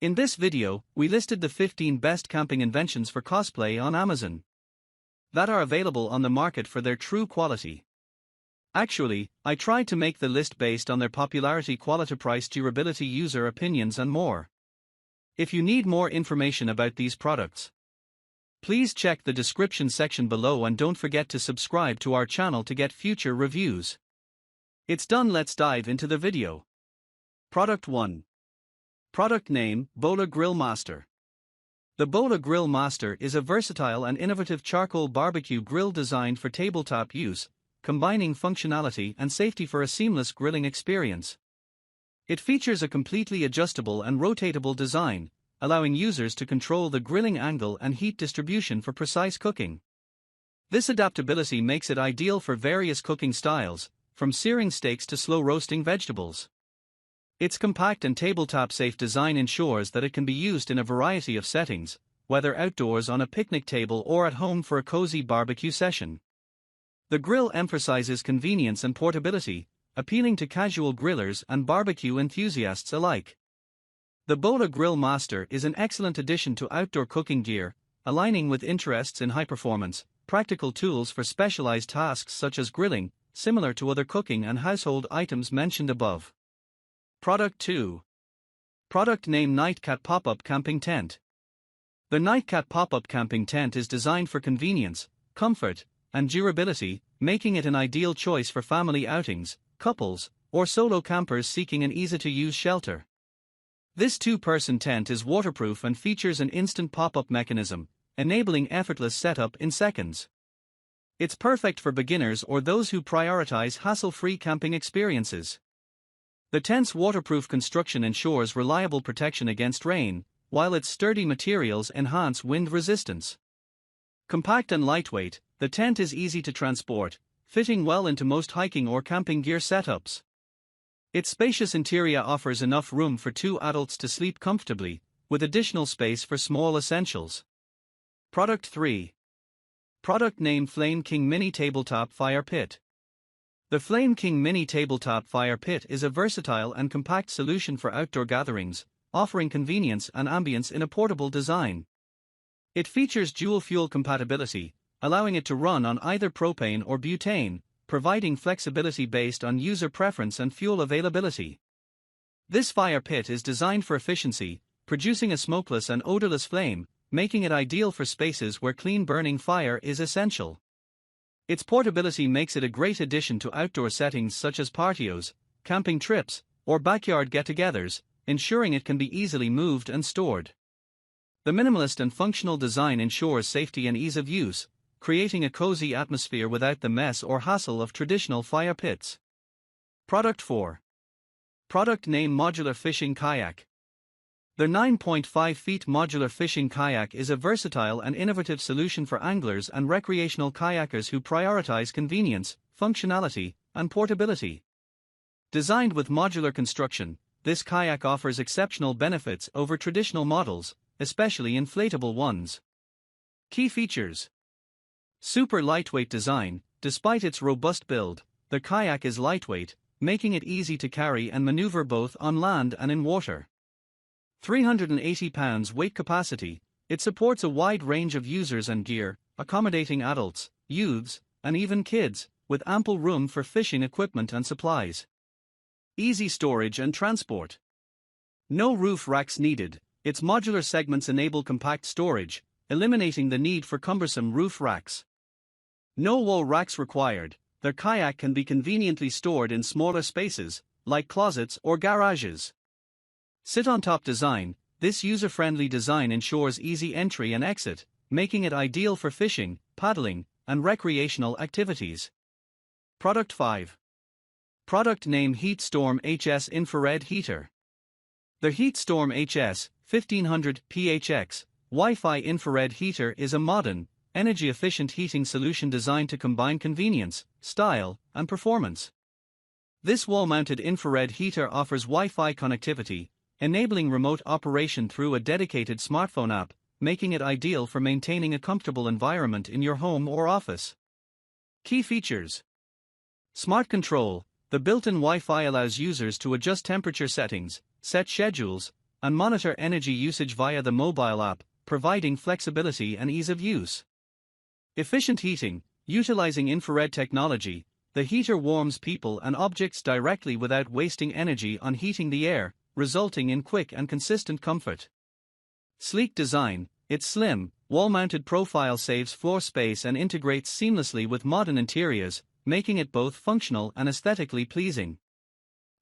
In this video, we listed the 15 best camping inventions for cosplay on Amazon that are available on the market for their true quality. Actually, I tried to make the list based on their popularity, quality, price, durability, user opinions, and more. If you need more information about these products, please check the description section below and don't forget to subscribe to our channel to get future reviews. It's done, let's dive into the video. Product 1. Product name, Bowler Grill Master. The Bowler Grill Master is a versatile and innovative charcoal barbecue grill designed for tabletop use, combining functionality and safety for a seamless grilling experience. It features a completely adjustable and rotatable design, allowing users to control the grilling angle and heat distribution for precise cooking. This adaptability makes it ideal for various cooking styles, from searing steaks to slow roasting vegetables. Its compact and tabletop-safe design ensures that it can be used in a variety of settings, whether outdoors on a picnic table or at home for a cozy barbecue session. The grill emphasizes convenience and portability, appealing to casual grillers and barbecue enthusiasts alike. The Bowler Grill Master is an excellent addition to outdoor cooking gear, aligning with interests in high-performance, practical tools for specialized tasks such as grilling, similar to other cooking and household items mentioned above. Product 2. Product name, Nightcat Pop-Up Camping Tent. The Nightcat Pop-Up Camping Tent is designed for convenience, comfort, and durability, making it an ideal choice for family outings, couples, or solo campers seeking an easy-to-use shelter. This two-person tent is waterproof and features an instant pop-up mechanism, enabling effortless setup in seconds. It's perfect for beginners or those who prioritize hassle-free camping experiences. The tent's waterproof construction ensures reliable protection against rain, while its sturdy materials enhance wind resistance. Compact and lightweight, the tent is easy to transport, fitting well into most hiking or camping gear setups. Its spacious interior offers enough room for two adults to sleep comfortably, with additional space for small essentials. Product 3. Product name, Flame King Mini Tabletop Fire Pit. The Flame King Mini Tabletop Fire Pit is a versatile and compact solution for outdoor gatherings, offering convenience and ambience in a portable design. It features dual fuel compatibility, allowing it to run on either propane or butane, providing flexibility based on user preference and fuel availability. This fire pit is designed for efficiency, producing a smokeless and odorless flame, making it ideal for spaces where clean burning fire is essential. Its portability makes it a great addition to outdoor settings such as patios, camping trips, or backyard get-togethers, ensuring it can be easily moved and stored. The minimalist and functional design ensures safety and ease of use, creating a cozy atmosphere without the mess or hassle of traditional fire pits. Product 4. Product name, Modular Fishing Kayak. The 9.5 feet modular fishing kayak is a versatile and innovative solution for anglers and recreational kayakers who prioritize convenience, functionality, and portability. Designed with modular construction, this kayak offers exceptional benefits over traditional models, especially inflatable ones. Key features. Super lightweight design. Despite its robust build, the kayak is lightweight, making it easy to carry and maneuver both on land and in water. 380 pounds weight capacity, it supports a wide range of users and gear, accommodating adults, youths, and even kids, with ample room for fishing equipment and supplies. Easy storage and transport. No roof racks needed, its modular segments enable compact storage, eliminating the need for cumbersome roof racks. No wall racks required, the kayak can be conveniently stored in smaller spaces, like closets or garages. Sit-on-top design. This user-friendly design ensures easy entry and exit, making it ideal for fishing, paddling, and recreational activities. Product 5. Product name, HeatStorm HS Infrared Heater. The HeatStorm HS 1500 PHX Wi-Fi infrared heater is a modern, energy-efficient heating solution designed to combine convenience, style, and performance. This wall-mounted infrared heater offers Wi-Fi connectivity, enabling remote operation through a dedicated smartphone app, making it ideal for maintaining a comfortable environment in your home or office. Key features. Smart control. The built-in Wi-Fi allows users to adjust temperature settings, set schedules, and monitor energy usage via the mobile app, providing flexibility and ease of use. Efficient heating. Utilizing infrared technology, the heater warms people and objects directly without wasting energy on heating the air, resulting in quick and consistent comfort. Sleek design. Its slim, wall-mounted profile saves floor space and integrates seamlessly with modern interiors, making it both functional and aesthetically pleasing.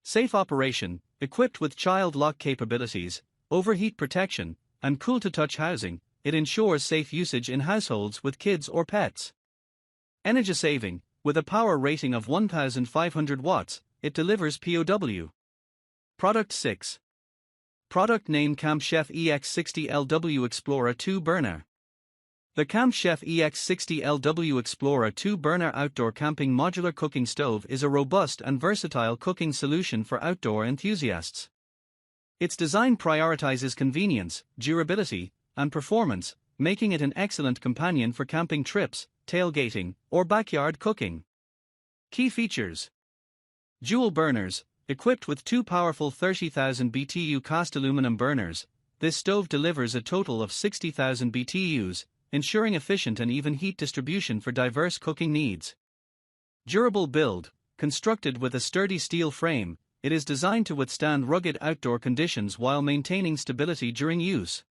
Safe operation. Equipped with child lock capabilities, overheat protection, and cool-to-touch housing, it ensures safe usage in households with kids or pets. Energy saving. With a power rating of 1,500 watts, it delivers POW. Product 6. Product name Camp Chef EX60LW Explorer 2 Burner. The Camp Chef EX60LW Explorer 2 Burner Outdoor Camping Modular Cooking Stove is a robust and versatile cooking solution for outdoor enthusiasts. Its design prioritizes convenience, durability, and performance, making it an excellent companion for camping trips, tailgating, or backyard cooking. Key features. Dual burners. Equipped with two powerful 30,000 BTU cast aluminum burners, this stove delivers a total of 60,000 BTUs, ensuring efficient and even heat distribution for diverse cooking needs. Durable build. Constructed with a sturdy steel frame, it is designed to withstand rugged outdoor conditions while maintaining stability during use.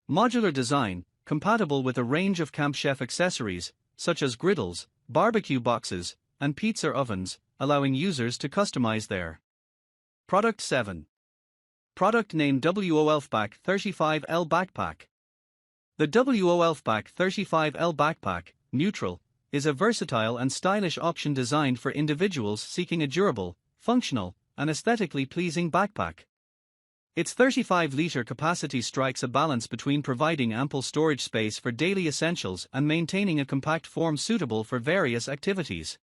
Modular design. Compatible with a range of Camp Chef accessories, such as griddles, barbecue boxes, and pizza ovens, allowing users to customize their. Product 7. Product name WOLFback 35L Backpack. The WOLFback 35L Backpack, neutral, is a versatile and stylish option designed for individuals seeking a durable, functional, and aesthetically pleasing backpack. Its 35-liter capacity strikes a balance between providing ample storage space for daily essentials and maintaining a compact form suitable for various activities.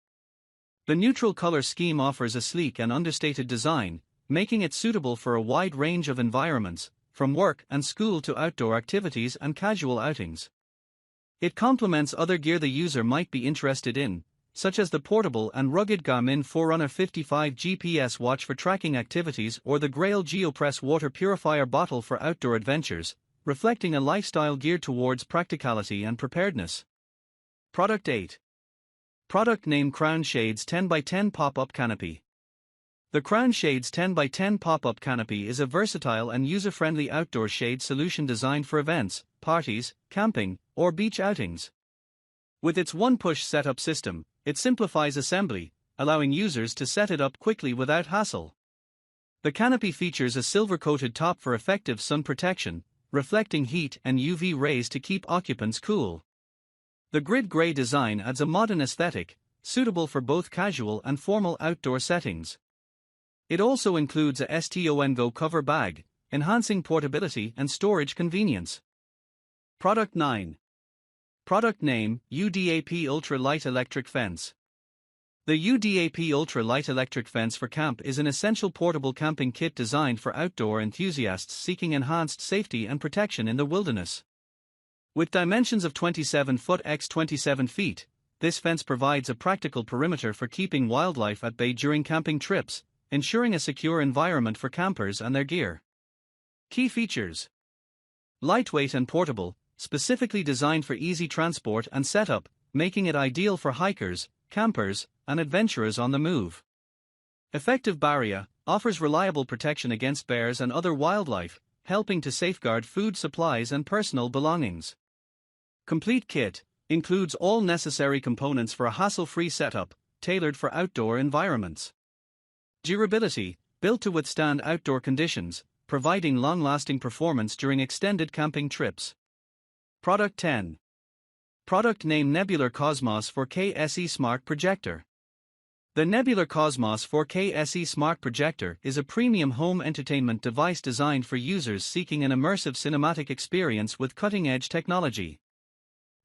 The neutral color scheme offers a sleek and understated design, making it suitable for a wide range of environments, from work and school to outdoor activities and casual outings. It complements other gear the user might be interested in, such as the portable and rugged Garmin Forerunner 55 GPS watch for tracking activities or the Grail GeoPress water purifier bottle for outdoor adventures, reflecting a lifestyle geared towards practicality and preparedness. Product 8. Product name Crown Shades 10x10 Pop Up Canopy. The Crown Shades 10x10 Pop Up Canopy is a versatile and user-friendly outdoor shade solution designed for events, parties, camping, or beach outings. With its one-push setup system, it simplifies assembly, allowing users to set it up quickly without hassle. The canopy features a silver-coated top for effective sun protection, reflecting heat and UV rays to keep occupants cool. The grid gray design adds a modern aesthetic, suitable for both casual and formal outdoor settings. It also includes a STONGO cover bag, enhancing portability and storage convenience. Product 9. Product name UDAP Ultra Light Electric Fence. The UDAP Ultra Light Electric Fence for Camp is an essential portable camping kit designed for outdoor enthusiasts seeking enhanced safety and protection in the wilderness. With dimensions of 27 foot x 27 feet, this fence provides a practical perimeter for keeping wildlife at bay during camping trips, ensuring a secure environment for campers and their gear. Key features. Lightweight and portable, specifically designed for easy transport and setup, making it ideal for hikers, campers, and adventurers on the move. Effective barrier, offers reliable protection against bears and other wildlife, helping to safeguard food supplies and personal belongings. Complete kit, includes all necessary components for a hassle-free setup, tailored for outdoor environments. Durability, built to withstand outdoor conditions, providing long-lasting performance during extended camping trips. Product 10. Product name Nebular Cosmos 4K SE Smart Projector. The Nebular Cosmos 4K SE Smart Projector is a premium home entertainment device designed for users seeking an immersive cinematic experience with cutting-edge technology.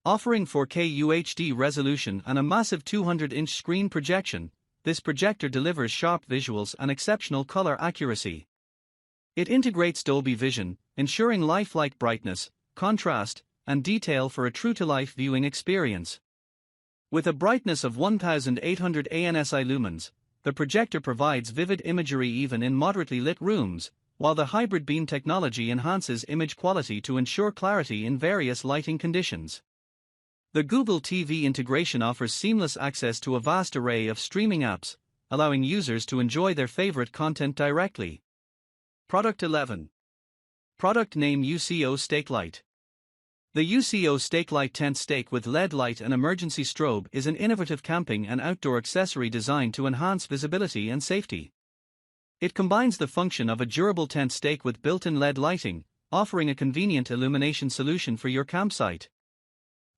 Offering 4K UHD resolution and a massive 200-inch screen projection, this projector delivers sharp visuals and exceptional color accuracy. It integrates Dolby Vision, ensuring lifelike brightness, contrast, and detail for a true-to-life viewing experience. With a brightness of 1800 ANSI lumens, the projector provides vivid imagery even in moderately lit rooms, while the hybrid beam technology enhances image quality to ensure clarity in various lighting conditions. The Google TV integration offers seamless access to a vast array of streaming apps, allowing users to enjoy their favorite content directly. Product 11. Product name UCO StakeLight. The UCO StakeLight tent stake with LED light and emergency strobe is an innovative camping and outdoor accessory designed to enhance visibility and safety. It combines the function of a durable tent stake with built-in LED lighting, offering a convenient illumination solution for your campsite.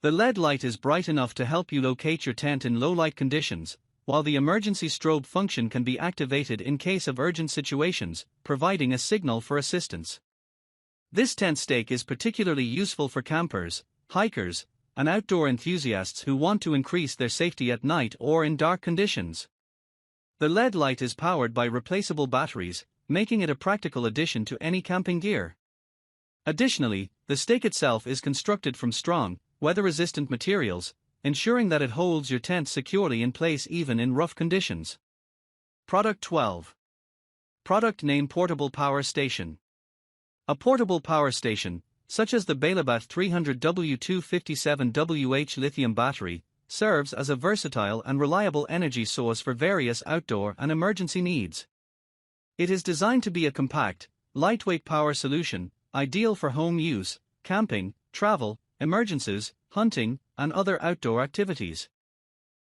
The LED light is bright enough to help you locate your tent in low-light conditions, while the emergency strobe function can be activated in case of urgent situations, providing a signal for assistance. This tent stake is particularly useful for campers, hikers, and outdoor enthusiasts who want to increase their safety at night or in dark conditions. The LED light is powered by replaceable batteries, making it a practical addition to any camping gear. Additionally, the stake itself is constructed from strong, weather-resistant materials, ensuring that it holds your tent securely in place even in rough conditions. Product 12. Product name Portable Power Station. A portable power station, such as the Bailabat 300W257WH lithium battery, serves as a versatile and reliable energy source for various outdoor and emergency needs. It is designed to be a compact, lightweight power solution, ideal for home use, camping, travel, emergencies, hunting, and other outdoor activities.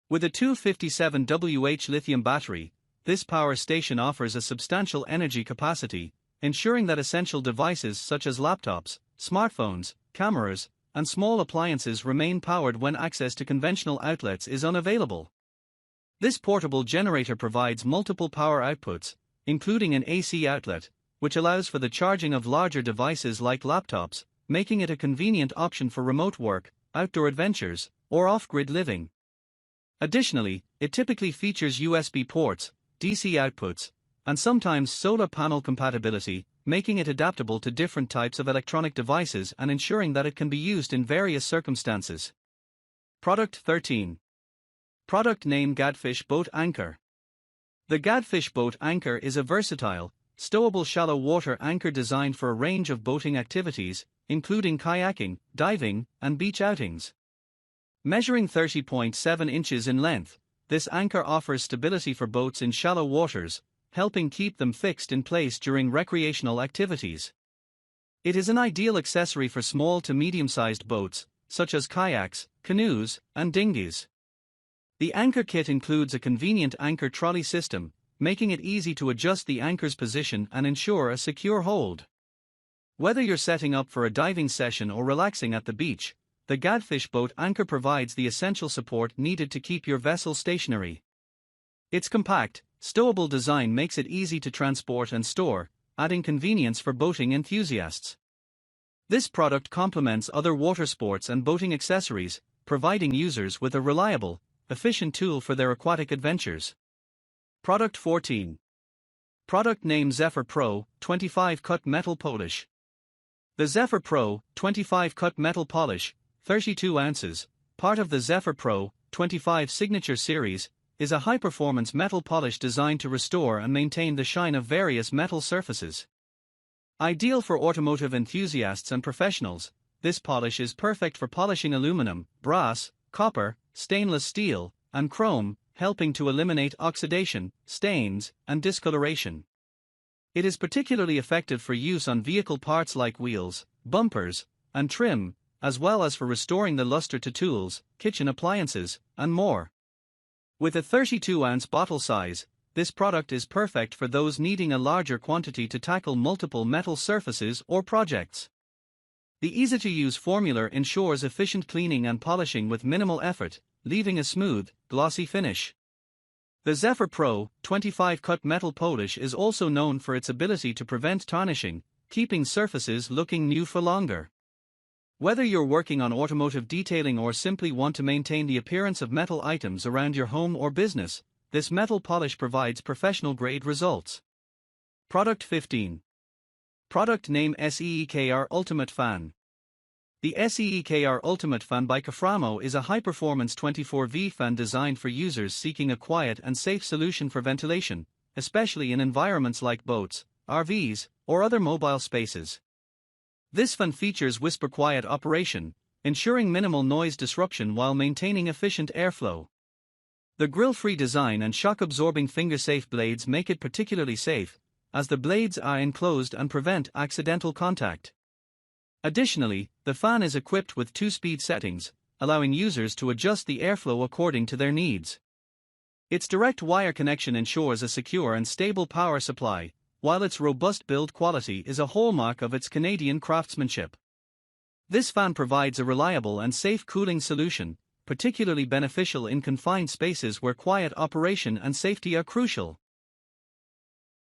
With a 257WH lithium battery, this power station offers a substantial energy capacity, ensuring that essential devices such as laptops, smartphones, cameras, and small appliances remain powered when access to conventional outlets is unavailable. This portable generator provides multiple power outputs, including an AC outlet, which allows for the charging of larger devices like laptops, making it a convenient option for remote work, outdoor adventures, or off-grid living. Additionally, it typically features USB ports, DC outputs, and sometimes solar panel compatibility, making it adaptable to different types of electronic devices and ensuring that it can be used in various circumstances. Product 13. Product name Gadfish Boat Anchor. The Gadfish Boat Anchor is a versatile, stowable shallow water anchor designed for a range of boating activities, including kayaking, diving, and beach outings. Measuring 30.7 inches in length, this anchor offers stability for boats in shallow waters, helping keep them fixed in place during recreational activities. It is an ideal accessory for small to medium-sized boats, such as kayaks, canoes, and dinghies. The anchor kit includes a convenient anchor trolley system, making it easy to adjust the anchor's position and ensure a secure hold. Whether you're setting up for a diving session or relaxing at the beach, the Gadfish Boat Anchor provides the essential support needed to keep your vessel stationary. Its compact, stowable design makes it easy to transport and store, adding convenience for boating enthusiasts. This product complements other water sports and boating accessories, providing users with a reliable, efficient tool for their aquatic adventures. Product 14. Product name Zephyr Pro 25 Cut Metal Polish. The Zephyr Pro 25 Cut Metal Polish, 32 ounces, part of the Zephyr Pro 25 Signature Series, is a high-performance metal polish designed to restore and maintain the shine of various metal surfaces. Ideal for automotive enthusiasts and professionals, this polish is perfect for polishing aluminum, brass, copper, stainless steel, and chrome, helping to eliminate oxidation, stains, and discoloration. It is particularly effective for use on vehicle parts like wheels, bumpers, and trim, as well as for restoring the luster to tools, kitchen appliances, and more. With a 32-ounce bottle size, this product is perfect for those needing a larger quantity to tackle multiple metal surfaces or projects. The easy-to-use formula ensures efficient cleaning and polishing with minimal effort, leaving a smooth, glossy finish. The Zephyr Pro 25 Cut Metal Polish is also known for its ability to prevent tarnishing, keeping surfaces looking new for longer. Whether you're working on automotive detailing or simply want to maintain the appearance of metal items around your home or business, this metal polish provides professional-grade results. Product 15. Product name SEEKR Ultimate Fan. The SEEKR Ultimate Fan by Caframo is a high-performance 24V fan designed for users seeking a quiet and safe solution for ventilation, especially in environments like boats, RVs, or other mobile spaces. This fan features whisper-quiet operation, ensuring minimal noise disruption while maintaining efficient airflow. The grill-free design and shock-absorbing finger-safe blades make it particularly safe, as the blades are enclosed and prevent accidental contact. Additionally, the fan is equipped with 2-speed settings, allowing users to adjust the airflow according to their needs. Its direct wire connection ensures a secure and stable power supply, while its robust build quality is a hallmark of its Canadian craftsmanship. This fan provides a reliable and safe cooling solution, particularly beneficial in confined spaces where quiet operation and safety are crucial.